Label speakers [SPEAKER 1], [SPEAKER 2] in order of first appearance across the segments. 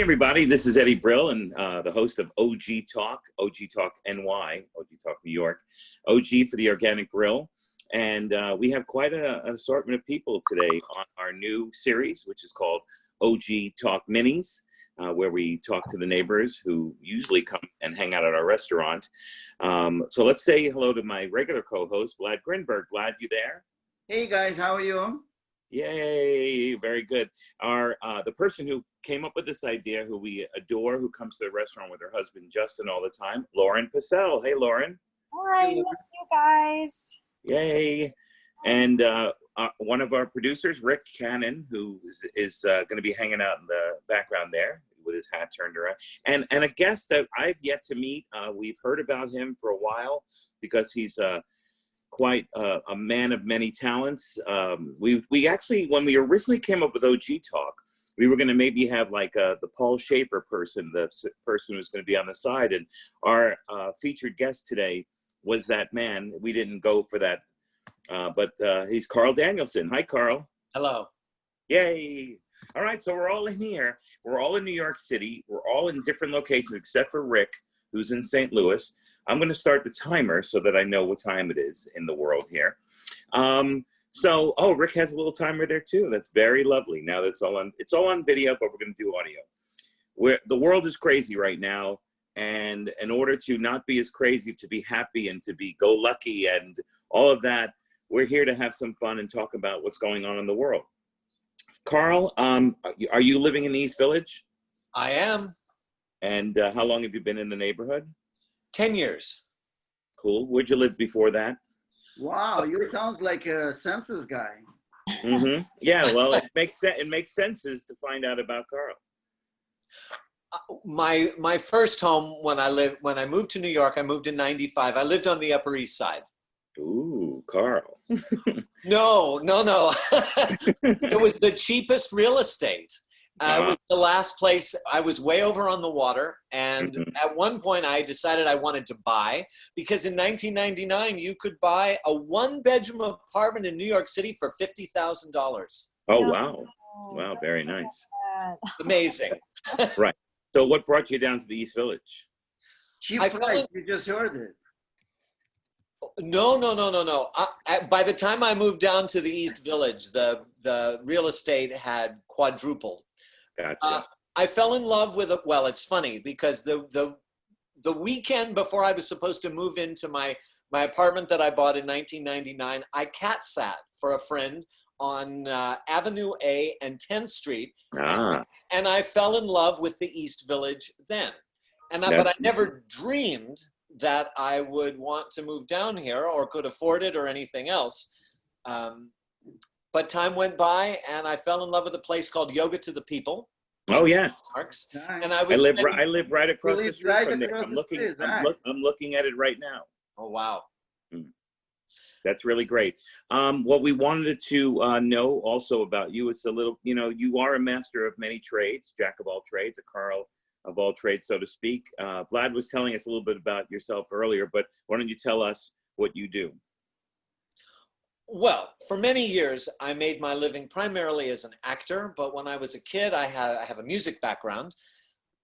[SPEAKER 1] Hey everybody, this is Eddie Brill and the host of OG Talk NY, OG Talk New York, OG for the Organic Grill. And we have quite an assortment of people today on our new series, which is called OG Talk Minis, where we talk to the neighbors who usually come and hang out at our restaurant. So let's say hello to my regular co-host, Vlad Grinberg. Vlad, you there?
[SPEAKER 2] Hey guys, how are you?
[SPEAKER 1] Yay, very good. The person who came up with this idea, who we adore, who comes to the restaurant with her husband Justin all the time, Lauren Passel. Hey, Lauren.
[SPEAKER 3] Hi, miss you guys.
[SPEAKER 1] Yay. And one of our producers, Rick Cannon, who is going to be hanging out in the background there with his hat turned around. And a guest that I've yet to meet. We've heard about him for a while because he's quite a man of many talents. We actually, when we originally came up with OG Talk, we were going to maybe have like the Paul Schaefer person, the person who's going to be on the side. And our featured guest today was that man. We didn't go for that, but he's Carl Danielsen. Hi, Carl.
[SPEAKER 4] Hello.
[SPEAKER 1] Yay. All right, so we're all in here. We're all in New York City. We're all in different locations except for Rick, who's in St. Louis. I'm going to start the timer so that I know what time it is in the world here. Rick has a little timer there too. That's very lovely. Now that's it's all on video, but we're going to do audio. The world is crazy right now. And in order to not be as crazy, to be happy and to be go lucky and all of that, we're here to have some fun and talk about what's going on in the world. Carl, are you living in the East Village?
[SPEAKER 4] I am.
[SPEAKER 1] And how long have you been in the neighborhood?
[SPEAKER 4] 10 years.
[SPEAKER 1] Cool. Where'd you live before that?
[SPEAKER 2] Wow, you sound like a census guy.
[SPEAKER 1] Mm-hmm. Yeah, well, it makes sense. It makes senses to find out about Carl.
[SPEAKER 4] My first home when I moved to New York, I moved in '95. I lived on the Upper East Side.
[SPEAKER 1] Ooh, Carl.
[SPEAKER 4] No. It was the cheapest real estate. It was the last place. I was way over on the water, and at one point I decided I wanted to buy, because in 1999 you could buy a one-bedroom apartment in New York City for $50,000.
[SPEAKER 1] Oh, wow. Wow, very nice.
[SPEAKER 4] Amazing.
[SPEAKER 1] Right. So what brought you down to the East Village?
[SPEAKER 2] Cheap price, you just heard it.
[SPEAKER 4] No. By the time I moved down to the East Village, the real estate had quadrupled.
[SPEAKER 1] Gotcha.
[SPEAKER 4] I fell in love with it. Well, it's funny because the weekend before I was supposed to move into my apartment that I bought in 1999, I cat sat for a friend on Avenue A and 10th Street, and I fell in love with the East Village then. But I never dreamed that I would want to move down here or could afford it or anything else. But time went by, and I fell in love with a place called Yoga to the People.
[SPEAKER 1] Oh yes.
[SPEAKER 4] Parks.
[SPEAKER 2] Nice.
[SPEAKER 4] And
[SPEAKER 1] I live right across the street from there. I'm looking at it right now.
[SPEAKER 4] Oh wow.
[SPEAKER 1] That's really great. What we wanted to know also about you is a little, you are a master of many trades, jack of all trades, a Carl of all trades, so to speak. Vlad was telling us a little bit about yourself earlier, but why don't you tell us what you do?
[SPEAKER 4] Well, for many years, I made my living primarily as an actor, but when I was a kid, I have a music background.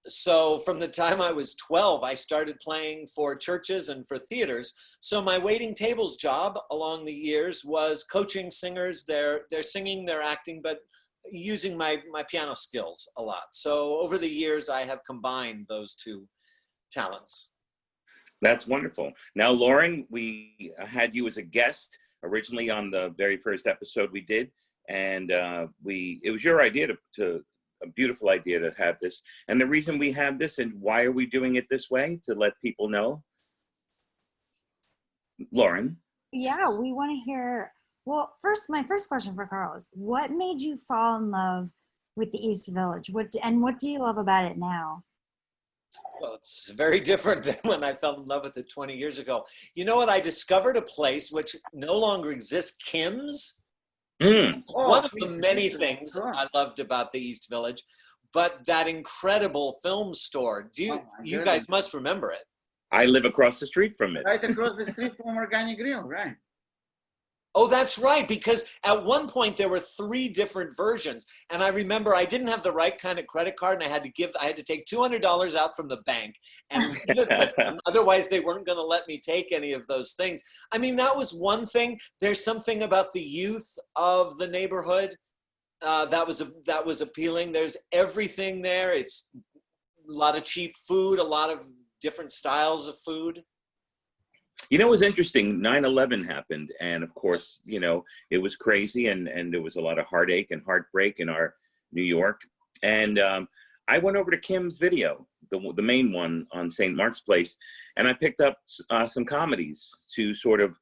[SPEAKER 4] So from the time I was 12, I started playing for churches and for theaters. So my waiting tables job along the years was coaching singers. They're singing, they're acting, but using my piano skills a lot. So over the years, I have combined those two talents. That's
[SPEAKER 1] wonderful. Now, Lauren, we had you as a guest originally on the very first episode we did, and it was your idea to a beautiful idea to have this. And the reason we have this and why are we doing it this way, to let people know? Lauren?
[SPEAKER 3] Yeah, we want to hear, well, my first question for Carl is, what made you fall in love with the East Village? What do you love about it now?
[SPEAKER 4] Well, it's very different than when I fell in love with it 20 years ago. You know what? I discovered a place which no longer exists, Kim's. One of the many things I loved about the East Village, but that incredible film store. You guys must remember it.
[SPEAKER 1] I live across the street from it.
[SPEAKER 2] Right across the street from Organic Grill, right?
[SPEAKER 4] Oh, that's right, because at one point there were 3 different versions. And I remember I didn't have the right kind of credit card, and I had to take $200 out from the bank and leave it with them. Otherwise, they weren't going to let me take any of those things. I mean, that was one thing. There's something about the youth of the neighborhood that was appealing. There's everything there. It's a lot of cheap food, a lot of different styles of food.
[SPEAKER 1] You know, it was interesting. 9/11 happened, and of course, you know, it was crazy, and there was a lot of heartache and heartbreak in our New York. And I went over to Kim's video, the main one on St. Mark's Place, and I picked up some comedies to sort of,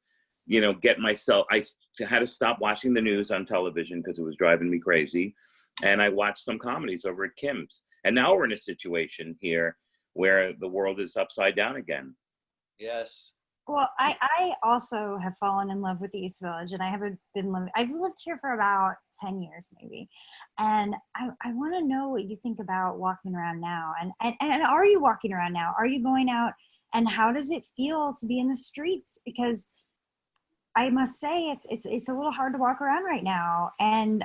[SPEAKER 1] you know, get myself. I had to stop watching the news on television because it was driving me crazy, and I watched some comedies over at Kim's. And now we're in a situation here where the world is upside down again.
[SPEAKER 4] Yes.
[SPEAKER 3] Well, I also have fallen in love with the East Village, and I've lived here for about 10 years maybe. And I want to know what you think about walking around now. And are you walking around now? Are you going out? And how does it feel to be in the streets? Because I must say it's a little hard to walk around right now. And,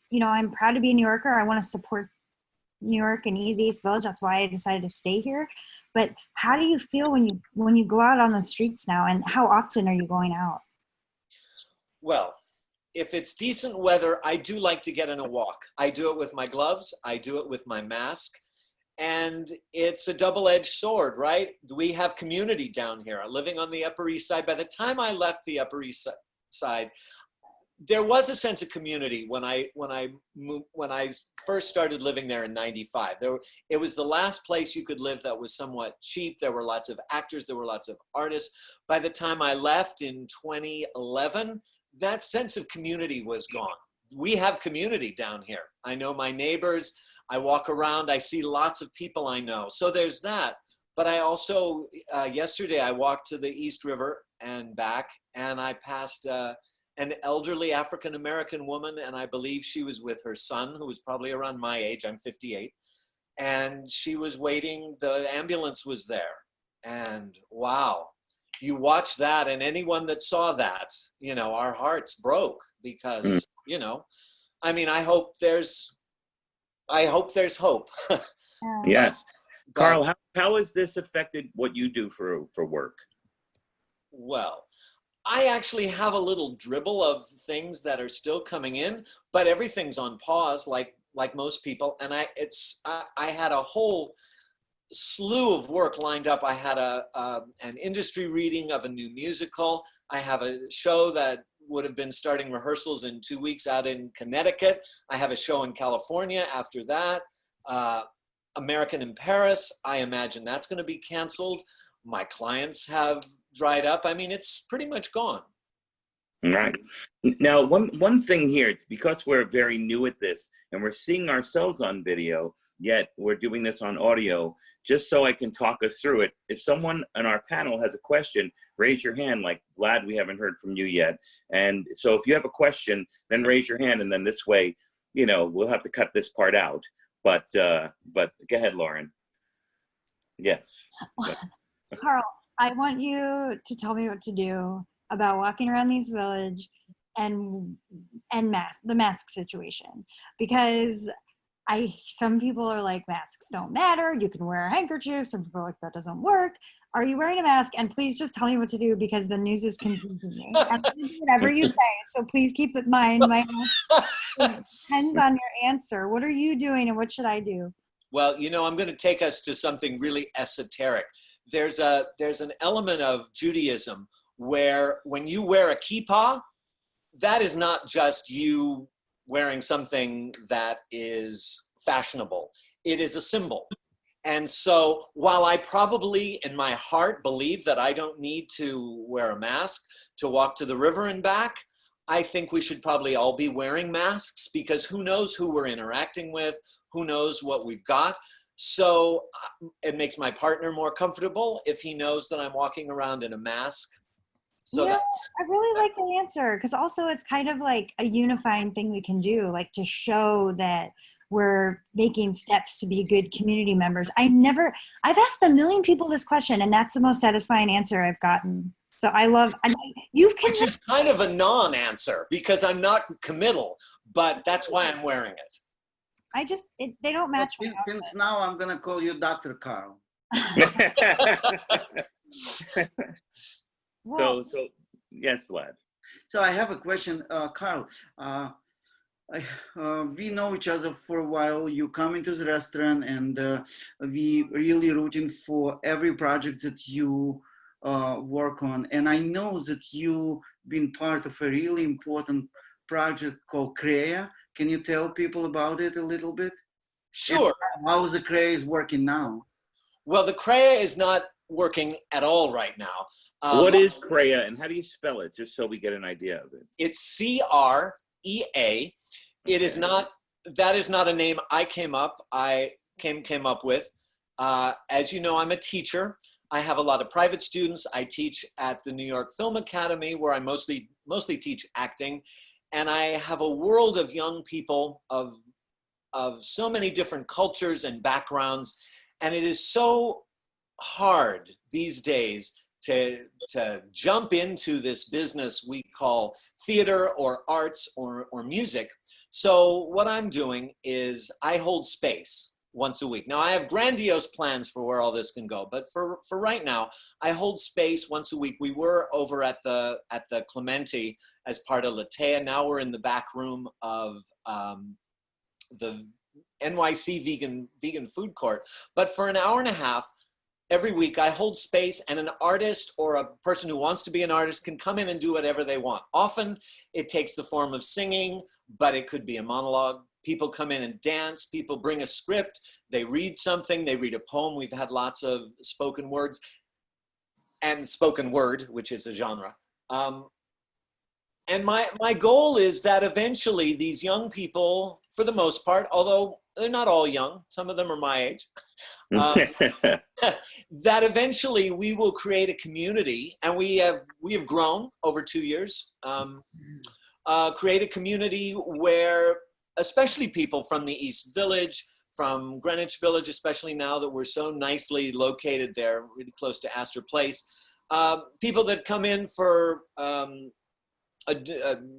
[SPEAKER 3] you know, I'm proud to be a New Yorker. I want to support New York and the East Village. That's why I decided to stay here. But how do you feel when you go out on the streets now, and how often are you going out?
[SPEAKER 4] Well, if it's decent weather, I do like to get in a walk. I do it with my gloves. I do it with my mask. And it's a double-edged sword, right? We have community down here. Living on the Upper East Side. By the time I left the Upper East Side, there was a sense of community when I first started living there in '95. It was the last place you could live that was somewhat cheap. There were lots of actors. There were lots of artists. By the time I left in 2011, that sense of community was gone. We have community down here. I know my neighbors. I walk around. I see lots of people I know. So there's that. But I also, yesterday, I walked to the East River and back, and I passed an elderly African-American woman, and I believe she was with her son, who was probably around my age. I'm 58. And she was waiting. The ambulance was there. And wow, you watch that, and anyone that saw that, you know, our hearts broke because, you know, I mean, I hope there's hope.
[SPEAKER 1] Yes. Carl, how has this affected what you do for work?
[SPEAKER 4] Well, I actually have a little dribble of things that are still coming in, but everything's on pause, like most people. And I had a whole slew of work lined up. I had an industry reading of a new musical. I have a show that would have been starting rehearsals in 2 weeks out in Connecticut. I have a show in California after that. American in Paris, I imagine that's going to be canceled. My clients have dried up. I mean, it's pretty much gone.
[SPEAKER 1] Right. Now, one thing here, because we're very new at this and we're seeing ourselves on video, yet we're doing this on audio, just so I can talk us through it. If someone on our panel has a question, raise your hand, like Vlad, we haven't heard from you yet. And so if you have a question, then raise your hand, and then this way, you know, we'll have to cut this part out. But go ahead, Lauren. Yes.
[SPEAKER 3] Carl, I want you to tell me what to do about walking around the East Village and the mask situation, because some people are like, masks don't matter. You can wear a handkerchief. Some people are like, that doesn't work. Are you wearing a mask? And please just tell me what to do, because the news is confusing me. And whatever you say. So please keep in mind my answer depends on your answer. What are you doing, and what should I do?
[SPEAKER 4] Well, you know, I'm going to take us to something really esoteric. There's an element of Judaism where when you wear a kippah, that is not just you wearing something that is fashionable. It is a symbol. And so while I probably in my heart believe that I don't need to wear a mask to walk to the river and back, I think we should probably all be wearing masks, because who knows who we're interacting with, who knows what we've got. So it makes my partner more comfortable if he knows that I'm walking around in a mask. So
[SPEAKER 3] I really like the answer, because also it's kind of like a unifying thing we can do, like to show that we're making steps to be good community members. I've asked a million people this question, and that's the most satisfying answer I've gotten. So I love, I mean, you've
[SPEAKER 4] Which
[SPEAKER 3] convinced,
[SPEAKER 4] is kind of a non-answer because I'm not committal, but that's why I'm wearing it.
[SPEAKER 3] they don't match my
[SPEAKER 2] Since
[SPEAKER 3] outfit.
[SPEAKER 2] now I'm gonna call you Dr. Carl.
[SPEAKER 3] Well,
[SPEAKER 1] so yes, Vlad.
[SPEAKER 2] So I have a question, Carl. We know each other for a while. You come into the restaurant, and we really rooting for every project that you work on. And I know that you've been part of a really important project called CREA. Can you tell people about it a little bit?
[SPEAKER 4] Sure.
[SPEAKER 2] And how the CREA is working now?
[SPEAKER 4] Well, the CREA is not working at all right now.
[SPEAKER 1] What is CREA and how do you spell it, just so we get an idea of it?
[SPEAKER 4] It's CREA. It is not, that is not a name I came up with. As you know, I'm a teacher. I have a lot of private students. I teach at the New York Film Academy, where I mostly teach acting. And I have a world of young people of so many different cultures and backgrounds. And it is so hard these days to jump into this business we call theater or arts or music. So what I'm doing is I hold space once a week. Now I have grandiose plans for where all this can go, but for right now, I hold space once a week. We were over at the Clementi as part of Latea. Now we're in the back room of the NYC vegan food court. But for an hour and a half, every week I hold space, and an artist or a person who wants to be an artist can come in and do whatever they want. Often it takes the form of singing, but it could be a monologue. People come in and dance. People bring a script. They read something. They read a poem. We've had lots of spoken words and spoken word, which is a genre. And my goal is that eventually these young people, for the most part, although they're not all young, some of them are my age, that eventually we will create a community, and we have grown over 2 years, create a community where especially people from the East Village, from Greenwich Village, especially now that we're so nicely located there, really close to Astor Place, people that come in for a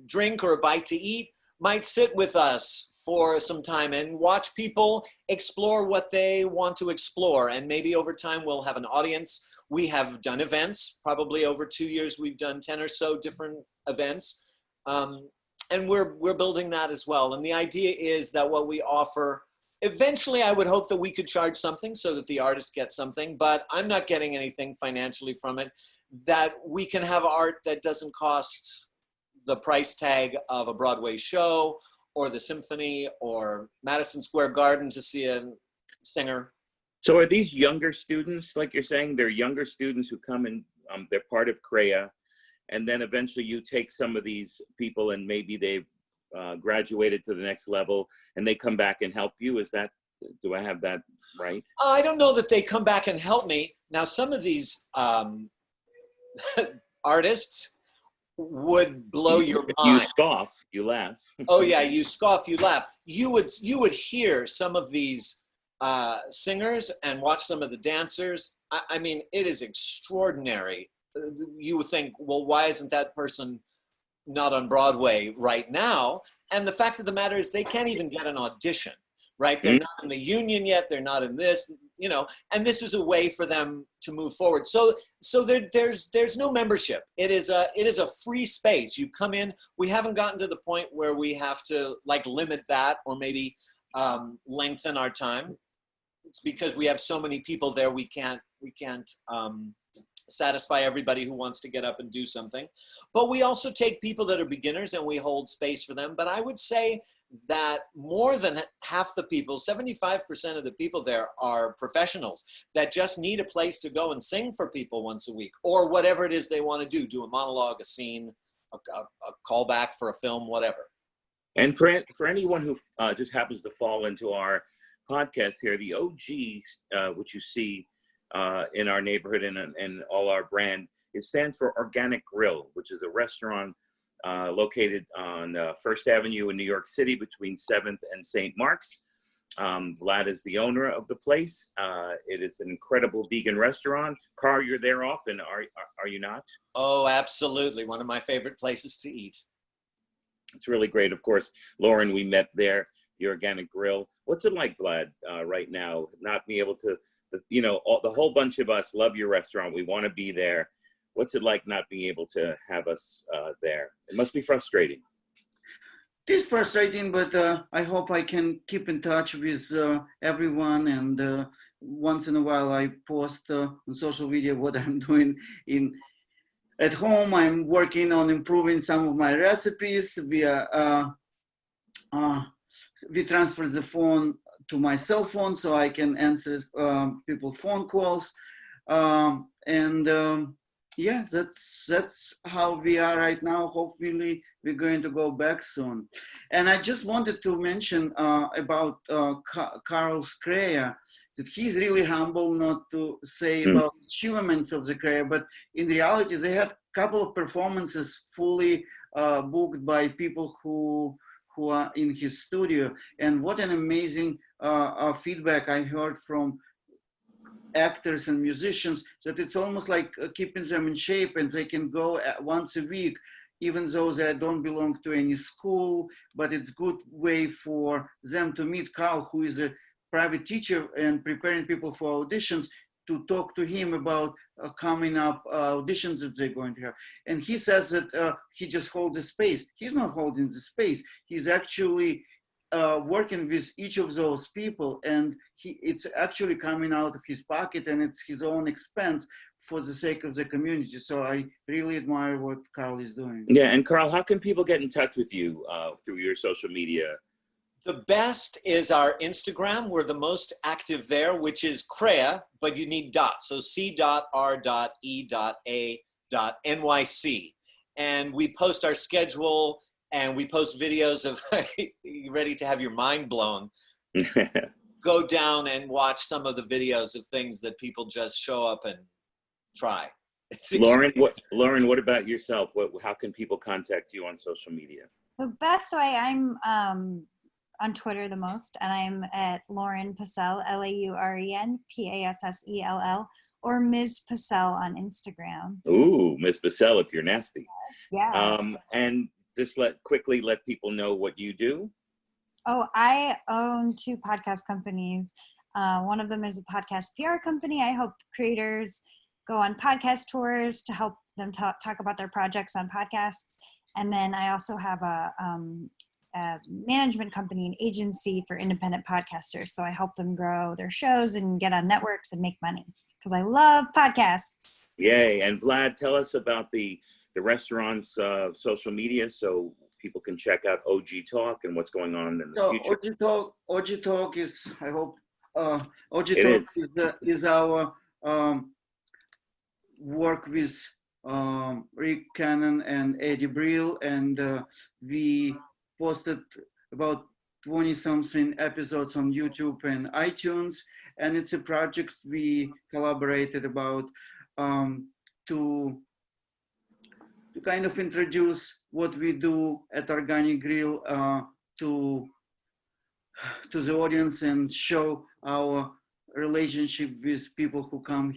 [SPEAKER 4] drink or a bite to eat might sit with us for some time and watch people explore what they want to explore. And maybe over time we'll have an audience. We have done events, probably over 2 years, we've done 10 or so different events. And we're building that as well. And the idea is that what we offer, eventually I would hope that we could charge something so that the artist gets something, but I'm not getting anything financially from it, that we can have art that doesn't cost the price tag of a Broadway show or the symphony or Madison Square Garden to see a singer.
[SPEAKER 1] So are these younger students, like you're saying, they're younger students who come and they're part of CREA, and then eventually you take some of these people and maybe they've graduated to the next level and they come back and help you? Is that, do I have that right?
[SPEAKER 4] I don't know that they come back and help me. Now, some of these artists would blow your mind.
[SPEAKER 1] You scoff, you laugh.
[SPEAKER 4] Oh yeah, you scoff, you laugh. You would hear some of these singers and watch some of the dancers. I mean, it is extraordinary. You would think, well, why isn't that person not on Broadway right now? And the fact of the matter is they can't even get an audition, right? They're not in the union yet. They're not in this, you know, and this is a way for them to move forward. So there's no membership. It is a free space. You come in. We haven't gotten to the point where we have to like limit that or maybe lengthen our time. It's because we have so many people there. We can't satisfy everybody who wants to get up and do something. But we also take people that are beginners and we hold space for them. But I would say that more than half the people, 75% of the people there are professionals that just need a place to go and sing for people once a week or whatever it is they want to do a monologue, a scene, a callback for a film, whatever.
[SPEAKER 1] And for anyone who just happens to fall into our podcast here, the OG, which you see in our neighborhood and all our brand, it stands for Organic Grill, which is a restaurant located on First Avenue in New York City between 7th and St. Mark's. Vlad is the owner of the place. It is an incredible vegan restaurant. Carl, you're there often, are you not?
[SPEAKER 4] Oh, absolutely. One of my favorite places to eat.
[SPEAKER 1] It's really great. Of course, Lauren, we met there, the Organic Grill. What's it like, Vlad, right now, not being able to, the whole bunch of us love your restaurant. We want to be there. What's it like not being able to have us there? It must be frustrating.
[SPEAKER 2] It is frustrating, but I hope I can keep in touch with everyone. And once in a while, I post on social media what I'm doing at home. I'm working on improving some of my recipes. We transfer the phone to my cell phone so I can answer people's phone calls. Yeah, that's how we are right now. Hopefully, we're going to go back soon. And I just wanted to mention about Carl's CREA, that he's really humble not to say about achievements of the CREA, but in reality, they had a couple of performances fully booked by people who are in his studio. And what an amazing feedback I heard from actors and musicians, that it's almost like keeping them in shape, and they can go once a week, even though they don't belong to any school. But it's good way for them to meet Carl, who is a private teacher and preparing people for auditions, to talk to him about coming up auditions that they're going to have. And he says that he just holds the space. He's not holding the space. He's actually working with each of those people, and it's actually coming out of his pocket, and it's his own expense for the sake of the community. So I really admire what Carl is doing.
[SPEAKER 1] Yeah, and Carl, how can people get in touch with you through your social media?
[SPEAKER 4] The best is our Instagram. We're the most active there, which is CREA, but you need dots. So c.r.e.a.nyc. And we post our schedule, and we post videos of you ready to have your mind blown. Go down and watch some of the videos of things that people just show up and try.
[SPEAKER 1] Lauren, what about yourself? How can people contact you on social media?
[SPEAKER 3] The best way, I'm on Twitter the most, and I'm at Lauren Passel, LaurenPassell, or Ms. Passel on Instagram.
[SPEAKER 1] Ooh, Ms. Passel, if you're nasty.
[SPEAKER 3] Yeah.
[SPEAKER 1] And just quickly let people know what you do.
[SPEAKER 3] Oh, I own 2 podcast companies. One of them is a podcast PR company. I help creators go on podcast tours to help them talk about their projects on podcasts. And then I also have a management company, an agency for independent podcasters. So I help them grow their shows and get on networks and make money, because I love podcasts. Yay.
[SPEAKER 1] And Vlad, tell us about the restaurant's social media so people can check out OG Talk and what's going on in the future.
[SPEAKER 2] OG Talk is, I hope, OG Talk is our work with Rick Cannon and Eddie Brill, and we posted about 20-something episodes on YouTube and iTunes, and it's a project we collaborated about to kind of introduce what we do at Organic Grill to the audience, and show our relationship with people who come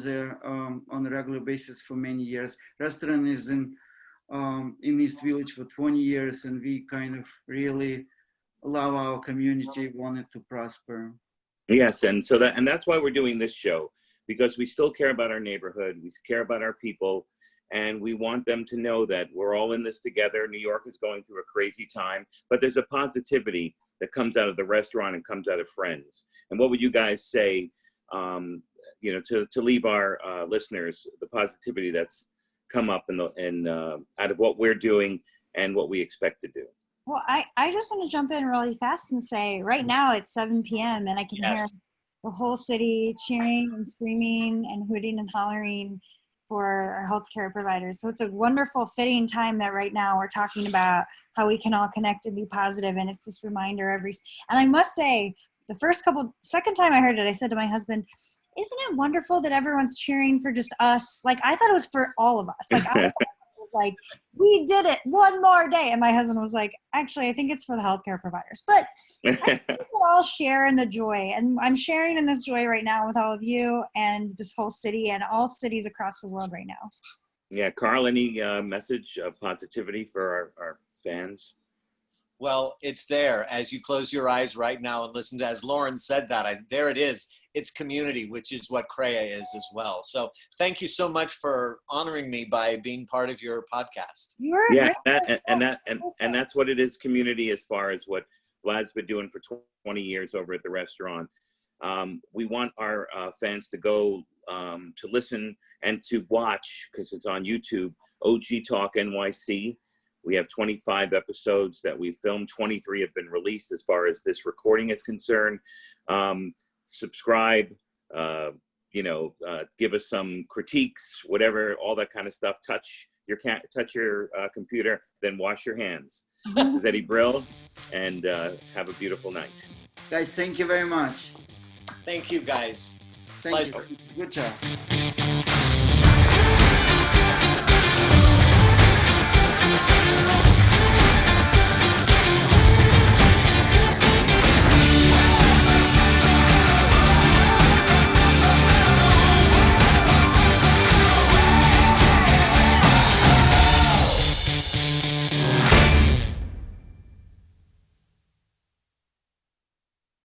[SPEAKER 2] there on a regular basis for many years. Restaurant is in East Village for 20 years, and we kind of really love our community, want it to prosper.
[SPEAKER 1] Yes, and that's why we're doing this show, because we still care about our neighborhood, we care about our people, and we want them to know that we're all in this together. New York is going through a crazy time, but there's a positivity that comes out of the restaurant and comes out of friends. And what would you guys say, to leave our listeners the positivity that's come up in out of what we're doing and what we expect to do?
[SPEAKER 3] Well, I just want to jump in really fast and say, right now it's 7 p.m. and I can hear the whole city cheering and screaming and hooting and hollering for our healthcare providers. So it's a wonderful, fitting time that right now we're talking about how we can all connect and be positive. And it's this reminder and I must say, second time I heard it, I said to my husband, isn't it wonderful that everyone's cheering for just us? Like, I thought it was for all of us. Like, I was like, we did it, one more day. And my husband was like, actually, I think it's for the healthcare providers. But I think we'll all share in the joy. And I'm sharing in this joy right now with all of you and this whole city and all cities across the world right now.
[SPEAKER 1] Yeah, Carl, any message of positivity for our fans?
[SPEAKER 4] Well, it's there as you close your eyes right now and listen to, as Lauren said that, there it is. It's community, which is what CREA is as well. So thank you so much for honoring me by being part of your podcast.
[SPEAKER 3] Yeah,
[SPEAKER 1] and that's what it is, community, as far as what Vlad's been doing for 20 years over at the restaurant. We want our fans to go to listen and to watch, because it's on YouTube, OG Talk NYC. We have 25 episodes that we filmed. 23 have been released as far as this recording is concerned. Subscribe, give us some critiques, whatever, all that kind of stuff. Touch your computer, then wash your hands. This is Eddie Brill, and have a beautiful night.
[SPEAKER 2] Guys, thank you very much.
[SPEAKER 4] Thank you, guys.
[SPEAKER 2] Thank you. Good job.